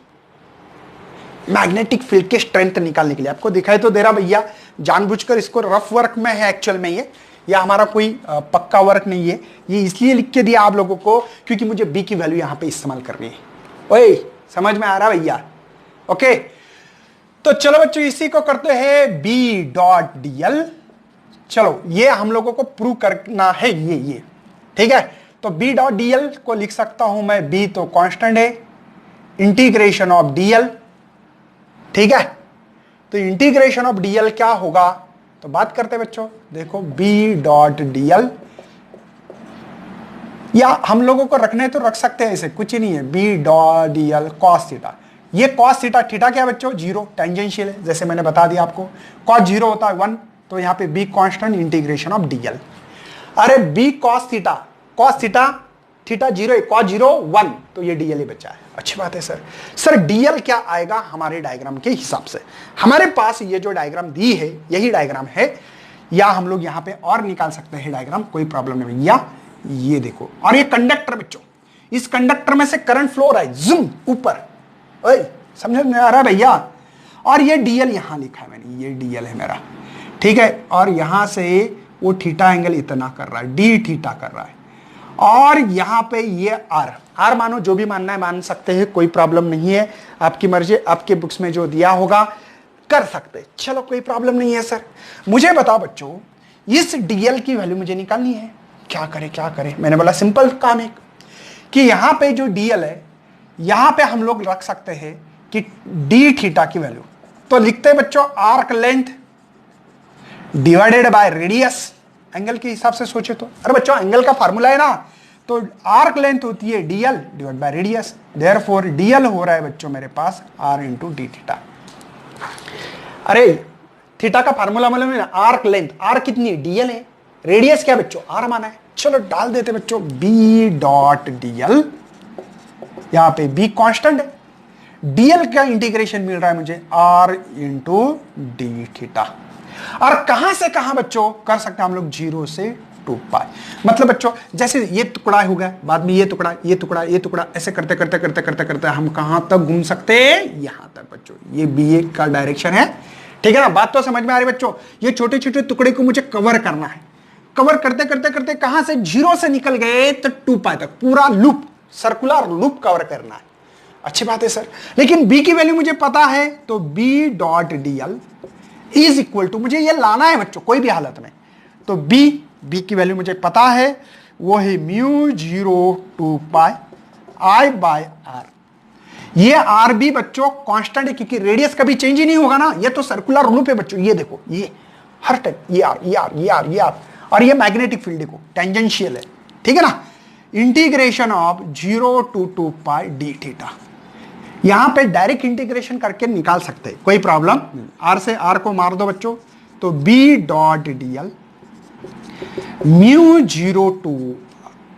मैग्नेटिक फील्ड के स्ट्रेंथ निकालने के लिए। आपको दिखाई तो दे रहा भैया, जानबूझकर इसको रफ वर्क में है एक्चुअल में ये, या हमारा कोई पक्का वर्क नहीं है, ये इसलिए लिख के दिया आप लोगों को क्योंकि मुझे बी की वैल्यू यहां पे इस्तेमाल करनी है। ओए समझ में आ रहा भैया? ओके, तो चलो बच्चों इसी को करते हैं बी डॉट डीएल। चलो ये हम लोगों को प्रूव करना है, ये ठीक है। तो बी डॉट डीएल को लिख सकता हूं मैं, बी तो कांस्टेंट है, इंटीग्रेशन ऑफ डीएल, ठीक है। तो इंटीग्रेशन ऑफ डीएल क्या होगा? तो बात करते हैं बच्चों, देखो बी डॉट डीएल, या हम लोगों को रखने तो रख सकते हैं, ऐसे कुछ ही नहीं है, B dot DL cos theta. ये कॉस थीटा, थीटा क्या बच्चों? जीरो, टेंजेंशियल है, जैसे मैंने बता दिया आपको। कॉस जीरो होता है 1, तो यहां पे B constant integration of DL. अरे B cos theta, cos theta, theta zero, cos zero 1, तो ये डीएल ही बचा है। अच्छी बात है सर। सर डीएल क्या आएगा हमारे डायग्राम के हिसाब से? हमारे पास ये जो डायग्राम दी है यही डायग्राम है, या हम लोग यहां पे और निकाल सकते हैं डायग्राम, कोई प्रॉब्लम नहीं भैया। ये देखो, और ये कंडक्टर बच्चों, इस कंडक्टर में से करंट फ्लो हो रहा है जूम ऊपर, ओए समझ में आ रहा है भैया? और ये डीएल यहां लिखा है मैंने, ये डीएल है मेरा, ठीक है। और यहां से वो थीटा एंगल इतना कर रहा है, डी थीटा कर रहा है, और यहां पे ये आर, आर मानो जो भी मानना है मान सकते हैं, कोई प्रॉब्लम नहीं है, आपकी मर्जी, आपके बुक्स में जो दिया होगा कर सकते। चलो कोई प्रॉब्लम नहीं है सर। मुझे बताओ बच्चों, इस डीएल की वैल्यू मुझे निकालनी है, क्या करें क्या करें? मैंने बोला सिंपल काम है कि यहां पे जो डीएल है, यहां पे हम लोग रख सकते हैं कि डी थीटा की वैल्यू, तो लिखते हैं बच्चों arc length divided by radius, angle के हिसाब से सोचे तो। अरे बच्चों एंगल का फार्मूला है ना, तो आर्क लेंथ होती है DL divide by radius, therefore DL हो रहा है बच्चों मेरे पास आर इंटू डी थीटा। अरे थीटा का फार्मूला मालूम है ना, आर्क लेंथ, आर कितनी है? डीएल है, रेडियस क्या बच्चों? आर माना है। चलो डाल देते बच्चों बी डॉट डीएल, यहां पे बी कांस्टेंट है, डीएल का इंटीग्रेशन मिल रहा है मुझे आर इंटू डी थीटा। और कहां से कहां बच्चों कर सकते हैं हम लोग? 0 से 2 पाई। मतलब बच्चों जैसे ये टुकड़ा हो गया, बाद में ये टुकड़ा, ये टुकड़ा, ये टुकड़ा, ऐसे करते करते करते करते करते हम कहां तक घूम सकते हैं? यहां तक बच्चों। ये बी का डायरेक्शन है, ठीक है ना? बात तो समझ में आ रही बच्चों? ये छोटे छोटे टुकड़े को मुझे कवर करना है, कवर करते करते करते कहां से? 0 से निकल गए तो 2 पाई तक, पूरा लूप, सर्कुलर लूप कवर करना है। अच्छी बात है सर। लेकिन बी की वैल्यू मुझे पता है, तो B dot DL is equal to, मुझे ये लाना है बच्चों कोई भी हालत में, तो बी की वैल्यू मुझे पता है, वो है mu 0 2 pi I by R. ये आर भी बच्चों कांस्टेंट है क्योंकि रेडियस कभी चेंज ही नहीं होगा ना, ये तो सर्कुलर लूप है बच्चों। ये देखो, ये हर टाइम, ये आर, ये आर, ये आर, ये आर, और ये मैग्नेटिक फील्ड देखो टेंजेंशियल है, ठीक है ना? Integration of 0 to 2 pi D theta, यहां पे डायरेक्ट इंटीग्रेशन करके निकाल सकते हैं, कोई प्रॉब्लम। आर से आर को मार दो बच्चों, तो B dot DL mu 0 to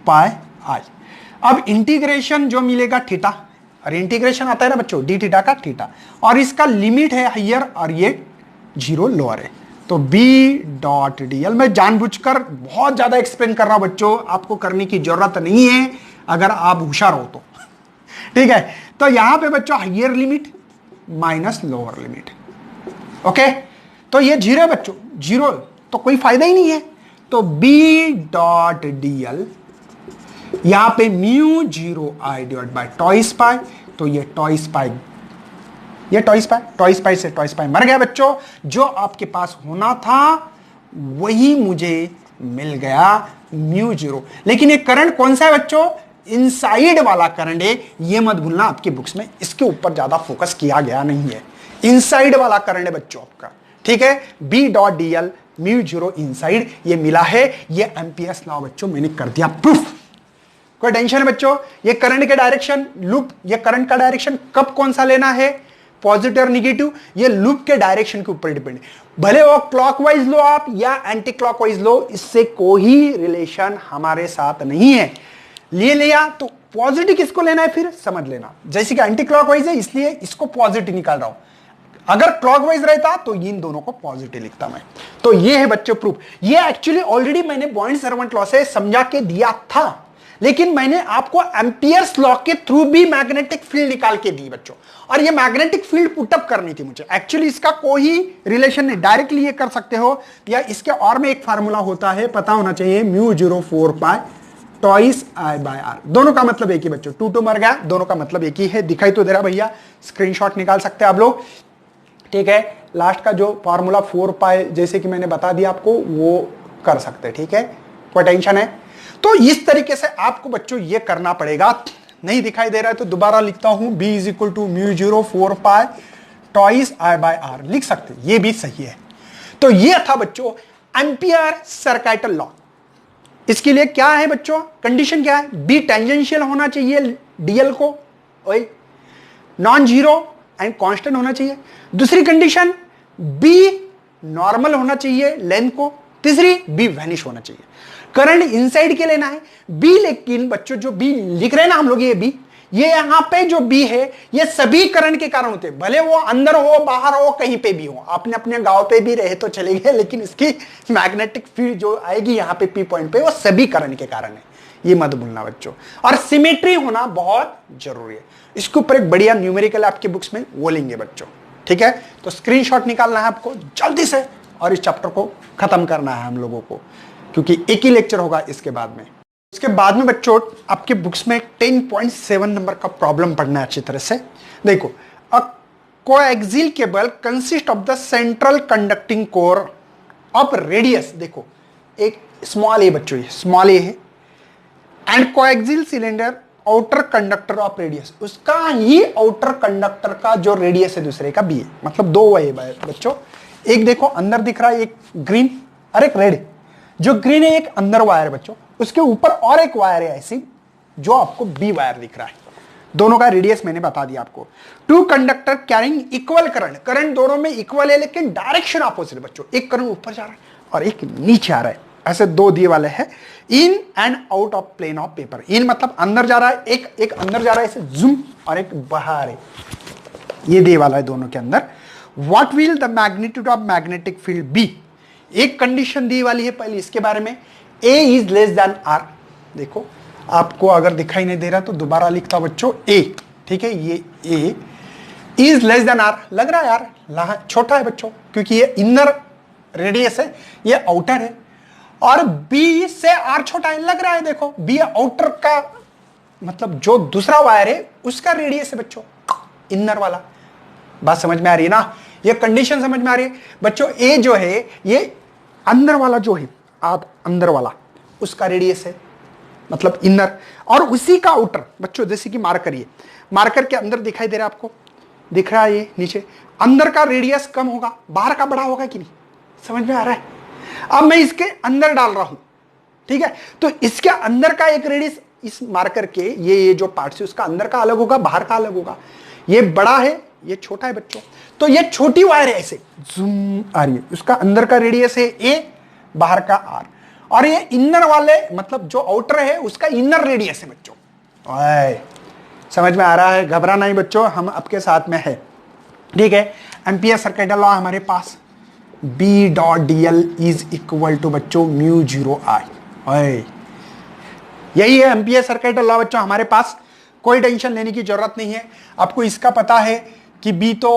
pi I. अब इंटीग्रेशन जो मिलेगा थीटा, और इंटीग्रेशन आता है ना बच्चों डी थीटा का थीटा, और इसका लिमिट है हायर और ये 0 लोअर है, तो बी डॉट डीएल। मैं जानबूझकर बहुत ज्यादा एक्सप्लेन कर रहा हूं बच्चों, आपको करने की जरूरत नहीं है अगर आप होशियार हो तो, ठीक है, तो यहां पे बच्चों higher limit minus lower limit. Okay, तो ये जीरो है बच्चों, जीरो तो कोई फायदा ही नहीं है। तो बी डॉट डीएल यहां पे mu zero I divide by twice pi, तो ये टॉइस पाई, ये टॉइस पाई, टॉइस पाई से टॉइस पाई मर गया बच्चों। जो आपके पास होना था वही मुझे मिल गया, म्यू जीरो। लेकिन ये करंट कौन सा है बच्चों? इनसाइड वाला करंट है, ये मत भूलना, आपकी बुक्स में इसके ऊपर ज्यादा फोकस किया गया नहीं है। इनसाइड वाला करंट है बच्चों आपका, ठीक है। B dot DL mu zero inside ये मिला है, ये एम्पियर्स लॉ बच्चों मैंने कर दिया प्रूफ। कोई टेंशन है बच्चों? ये करंट के डायरेक्शन लूप, ये करंट का डायरेक्शन कब कौन सा लेना है, पॉजिटिव और निगेटिव, ये लूप के डायरेक्शन के ऊपर डिपेंड है। भले वो क्लॉकवाइज लो आप या एंटी क्लॉकवाइज लो, इससे कोई रिलेशन हमारे साथ नहीं है। ले लिया तो पॉजिटिव किसको लेना है फिर समझ लेना। जैसे कि एंटी क्लॉकवाइज है इसलिए इसको पॉजिटिव निकाल रहा हूं, अगर क्लॉकवाइज रहता तो इन दोनों को पॉजिटिव लिखता मैं। तो ये है बच्चों प्रूफ। ये एक्चुअली ऑलरेडी मैंने बॉयंट सर्वेंट लॉ से समझा के दिया था, लेकिन मैंने आपको एम्पियर्स लॉ के थ्रू भी मैग्नेटिक फील्ड निकाल के दी बच्चों। और ये मैग्नेटिक फील्ड पुटअप करनी थी मुझे। एक्चुअली इसका कोई रिलेशन नहीं, डायरेक्टली ये कर सकते हो या इसके और में एक फार्मूला होता है, पता होना चाहिए, mu zero 4 pi twice I by R. दोनों का मतलब एक ही बच्चों, टू टू मर गया, दोनों का मतलब एक ही है। दिखाई तो दे रहा भैया, स्क्रीनशॉट निकाल सकते हैं आप लोग, ठीक है। लास्ट का जो फॉर्मूला 4 पाई जैसे कि मैंने बता दिया आपको, वो कर सकते हैं, ठीक है। कोई टेंशन है? तो इस तरीके से आपको बच्चों ये करना पड़ेगा। नहीं दिखाई दे रहा है तो दोबारा लिखता हूं, B is equal to mu zero 4 pi twice I by R लिख सकते, ये भी सही है। तो ये था बच्चों एम्पियर सर्किटल लॉ। इसके लिए क्या है बच्चों, कंडीशन क्या है? बी टेंजेंशियल होना चाहिए डीएल को, नॉन जीरो एंड कांस्टेंट होना चाहिए। दूसरी कंडीशन बी नॉर्मल होना चाहिए लेंथ को। तीसरी बी वैनिश होना चाहिए। करंट इनसाइड के लेना है बी, लेकिन बच्चों जो बी लिख रहे हैं ना हम लोग, ये बी, ये यहां पे जो बी है ये सभी करंट के कारण होते हैं, भले वो अंदर हो बाहर हो कहीं पे भी हो। आपने अपने गांव पे भी रहे तो चलेंगे, लेकिन इसकी मैग्नेटिक फील्ड जो आएगी यहाँ पे पी पॉइंट पे, वो सभी करंट के कारण है, ये मत भूलना बच्चों। और सिमेट्री होना बहुत जरूरी है। इसके ऊपर एक बढ़िया न्यूमेरिकल आपकी बुक्स में वो लेंगे बच्चों, ठीक है। तो स्क्रीनशॉट निकालना है आपको जल्दी से और इस चैप्टर को खत्म करना है हम लोगों को, क्योंकि एक ही लेक्चर होगा इसके बाद में। इसके बाद में बच्चों आपके बुक्स में 10.7 नंबर का प्रॉब्लम पढ़ना है अच्छी तरह से। देखो, अ coaxial cable consist of the central conducting core of radius, देखो एक स्मॉल ए बच्चों, ये स्मॉल ए है, and coaxial cylinder outer conductor of radius, उसका ही आउटर कंडक्टर का जो रेडियस है दूसरे का बी है, मतलब दो वे बच्चों। एक देखो अंदर दिख रहा है, एक ग्रीन और एक रेड। जो ग्रीन है एक अंदर वायर बच्चों, उसके ऊपर और एक वायर है ऐसी जो आपको बी वायर दिख रहा है। दोनों का रेडियस मैंने बता दिया आपको। Two conductor carrying equal current, current दोनों में इक्वल है लेकिन डायरेक्शन अपोजिट बच्चों। एक करंट ऊपर जा रहा है और एक नीचे आ रहा है, ऐसे दो दिए वाले हैं। In and out of plane of paper, in मतलब अंदर जा रहा है, एक अंदर जा रहा है ऐसे जूम, और एक बाहर है, ये दिए वाला है दोनों के अंदर। What will the magnitude of magnetic field be, एक कंडीशन दी वाली है पहले इसके बारे में, A is less than R। देखो आपको अगर दिखाई नहीं दे रहा तो दोबारा लिखता हूं बच्चों, A, ठीक है, ये A is less than R। लग रहा है यार छोटा है बच्चों, क्योंकि ये इनर रेडियस है, ये आउटर है, और B से R छोटा है, लग रहा है। देखो B आउटर का मतलब जो दूसरा वायर है उसका रेडियस है बच्चों, इनर वाला। बात समझ में आ रही है ना, ये कंडीशन समझ में आ रही है बच्चों। A जो है ये अंदर वाला जो है, आप अंदर वाला उसका रेडियस है, मतलब इनर, और उसी का आउटर बच्चों, जैसे कि मार्कर, ये मार्कर के अंदर दिखाई दे रहा है आपको, दिख रहा है ये नीचे, अंदर का रेडियस कम होगा बाहर का बड़ा होगा कि नहीं, समझ में आ रहा है। अब मैं इसके अंदर डाल रहा हूं, ठीक है, तो इसके अंदर का एक रेडियस इस मार्कर के ये जो पार्ट है उसका अंदर का अलग होगा, बाहर का अलग होगा। ये बड़ा है, ये छोटा है बच्चों। तो ये छोटी वायर है ऐसे जूम आ रही है, उसका अंदर का रेडियस है A, बाहर का R, और ये इनर वाले मतलब जो आउटर है उसका इनर रेडियस है बच्चों। समझ में आ रहा है, घबराना नहीं बच्चों, हम आपके साथ में है, ठीक है। एम्पियर सर्किटल लॉ हमारे पास, B dot DL is equal to बच्चों म्यू जीरो I, यही है एम्पियर सर्किटल लॉ बच्चों हमारे पास। कोई टेंशन लेने की जरूरत नहीं है। आपको इसका पता है कि बी तो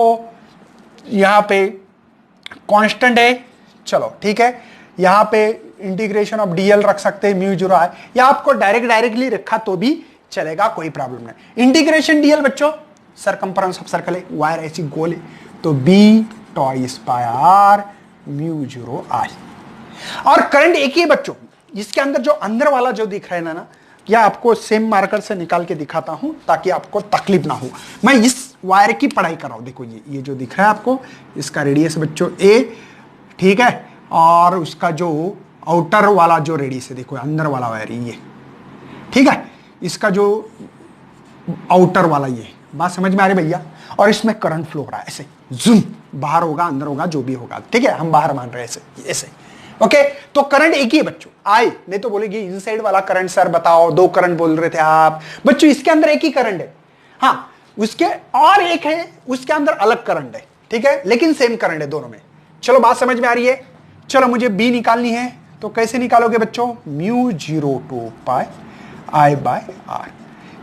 यहां पे कांस्टेंट है, चलो ठीक है, यहां पे इंटीग्रेशन ऑफ डीएल रख सकते हैं म्यू जीरो आई, या आपको डायरेक्टली रखा तो भी चलेगा, कोई प्रॉब्लम नहीं। इंटीग्रेशन डीएल बच्चों सरकमफ्रेंस ऑफ सर्कल है, वायर ऐसी गोल है, तो B twice by R mu zero I. और करंट एक ही है बच्चों, इसके अंदर जो अंदर वाला जो दिख रहा है ना, या आपको सेम मार्कर से निकाल के दिखाता हूं ताकि आपको तकलीफ ना हो। मैं इस वायर की पढ़ाई कर रहा हूं, देखो ये जो दिख रहा है आपको, इसका रेडियस बच्चों ए, ठीक है, और उसका जो आउटर वाला जो रेडियस है, देखो अंदर वाला वायर ये, ठीक है, इसका जो आउटर वाला ये, बात समझ में आ रही भैया। और इसमें करंट फ्लो हो रहा है ऐसे, जूम, बाहर होगा अंदर होगा जो भी होगा, ठीक है, हम बाहर मान रहे हैं ऐसे ऐसे, ओके। तो करंट एक ही है बच्चों, आई नहीं तो बोलेगी इनसाइड वाला करंट सर बताओ, दो करंट बोल रहे थे आप बच्चों, इसके अंदर एक ही करंट है, हाँ उसके और एक है उसके अंदर अलग करंट है, ठीक है, लेकिन सेम करंट है दोनों में। चलो बात समझ में आ रही है। चलो मुझे बी निकालनी है, तो कैसे निकालोगे बच्चों, mu zero two pi I by R.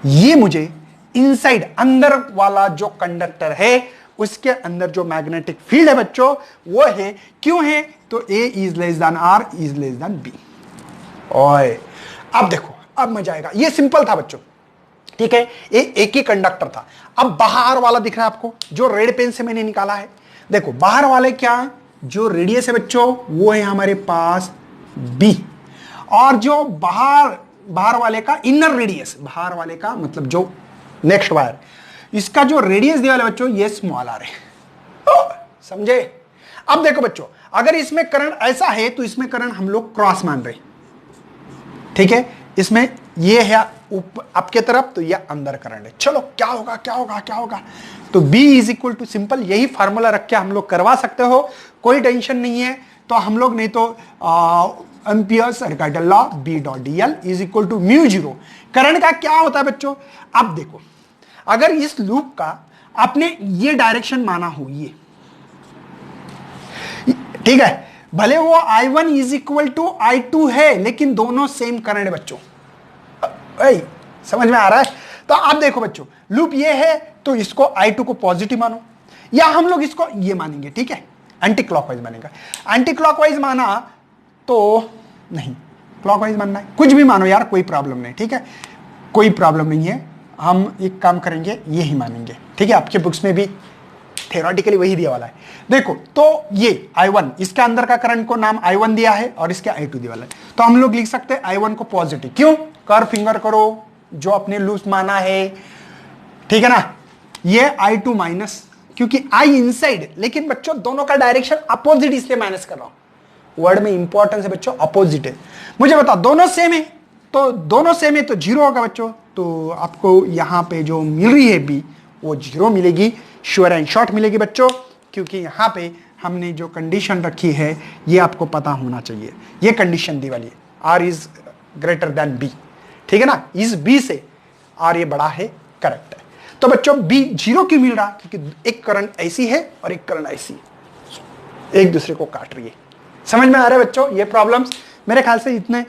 ये मुझे इनसाइड अंदर वाला जो कंडक्टर है उसके अंदर जो मैग्नेटिक फील्ड है बच्चों वो है, क्यों है, तो A is less than R is less than B. ओए अब देखो, अब मजा आएगा, ये सिंपल था बच्चों, ठीक है, ये एक ही कंडक्टर था। अब बाहर वाला दिख रहा है आपको, जो रेड पेन से मैंने निकाला है, देखो बाहर वाले क्या, जो रेडियस है बच्चों वो है हमारे पास B, और जो बाहर वाले का इनर रेडियस, बाहर वाले का मतलब जो नेक्स्ट वायर, इसका जो रेडियस दिया है बच्चों ये स्मॉल आर है, समझे। अब देखो बच्चों, अगर इसमें करंट ऐसा है तो इसमें करंट हम लोग क्रॉस मान रहे, ठीक है, इसमें ये है आपके तरफ तो ये अंदर करंट है। चलो क्या होगा क्या होगा क्या होगा, तो B is equal to simple, यही फार्मूला रख के हम लोग करवा सकते हो, कोई टेंशन नहीं है। तो हम लोग नहीं तो Ampere's circuit law B dot DL is equal to mu zero. Current का क्या होता है बच्चों, अब देखो अगर इस लूप का आपने ये डायरेक्शन माना हो, ये ठीक है, भले वो I1 is equal to I2 है लेकिन दोनों सेम करंट है बच्चों, समझ में आ रहा है। तो आप देखो बच्चों, लूप ये है तो इसको I2 को पॉजिटिव मानो, या हम लोग इसको ये मानेंगे, ठीक है, एंटी क्लॉकवाइज मानेगा। एंटी क्लॉकवाइज माना तो नहीं, क्लॉकवाइज मानना है, कुछ भी मानो यार, कोई प्रॉब्लम नहीं, ठीक है, कोई प्रॉब्लम नहीं है। हम एक काम करेंगे, ये ही मानेंगे, ठीक है, आपके बुक्स में भी थ्योरेटिकली वही दिया वाला है। देखो तो ये I1, इसके अंदर का करंट को नाम I1 दिया है और इसके I2 दिया वाला है, तो हम लोग लिख सकते हैं I1 को पॉजिटिव, क्यों, कर फिंगर करो जो अपने लूप माना है, ठीक है ना, ये I2 माइनस, क्योंकि I इनसाइड, लेकिन बच्चों दोनों का डायरेक्शन अपोजिट इसलिए माइनस कर रहा हूं, वर्ड में इंपॉर्टेंस है बच्चों, अपोजिट है। मुझे बताओ दोनों सेम है, तो दोनों सेम है तो जीरो होगा बच्चों, तो आपको यहां पे जो मिल रही है बी वो जीरो मिलेगी, श्योर एंड शॉर्ट मिलेगी बच्चों, क्योंकि यहां पे हमने जो कंडीशन रखी है ये आपको पता होना चाहिए, ये कंडीशन दी वाली है, R is greater than B, ठीक है ना, इस बी से आर ये बड़ा है, करेक्ट है। तो बच्चों बी जीरो क्यों मिल रहा, क्योंकि एक करंट ऐसी है और एक करंट ऐसी है, एक दूसरे को काट रही है। समझ में आ रहा है बच्चों, ये प्रॉब्लम्स मेरे ख्याल से इतने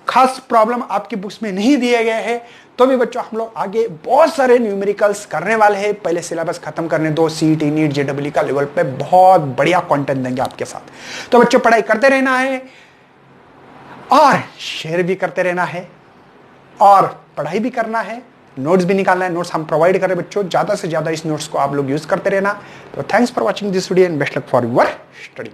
खास प्रॉब्लम आपकी बुक्स में नहीं दिए गए हैं, तो भी बच्चों हम लोग आगे बहुत सारे न्यूमेरिकल्स करने वाले हैं। पहले सिलेबस खत्म करने दो, सीईटी नीट जेडब्ल्यू का लेवल पे बहुत बढ़िया कंटेंट देंगे आपके साथ। तो बच्चों पढ़ाई करते रहना है और शेयर भी करते रहना है और पढ़ाई भी करना है, नोट्स भी निकालना है। नोट्स हम प्रोवाइड करें बच्चों, ज्यादा से ज्यादा इस नोट्स को आप लोग यूज करते रहना। तो thanks for watching this video and best luck for your study.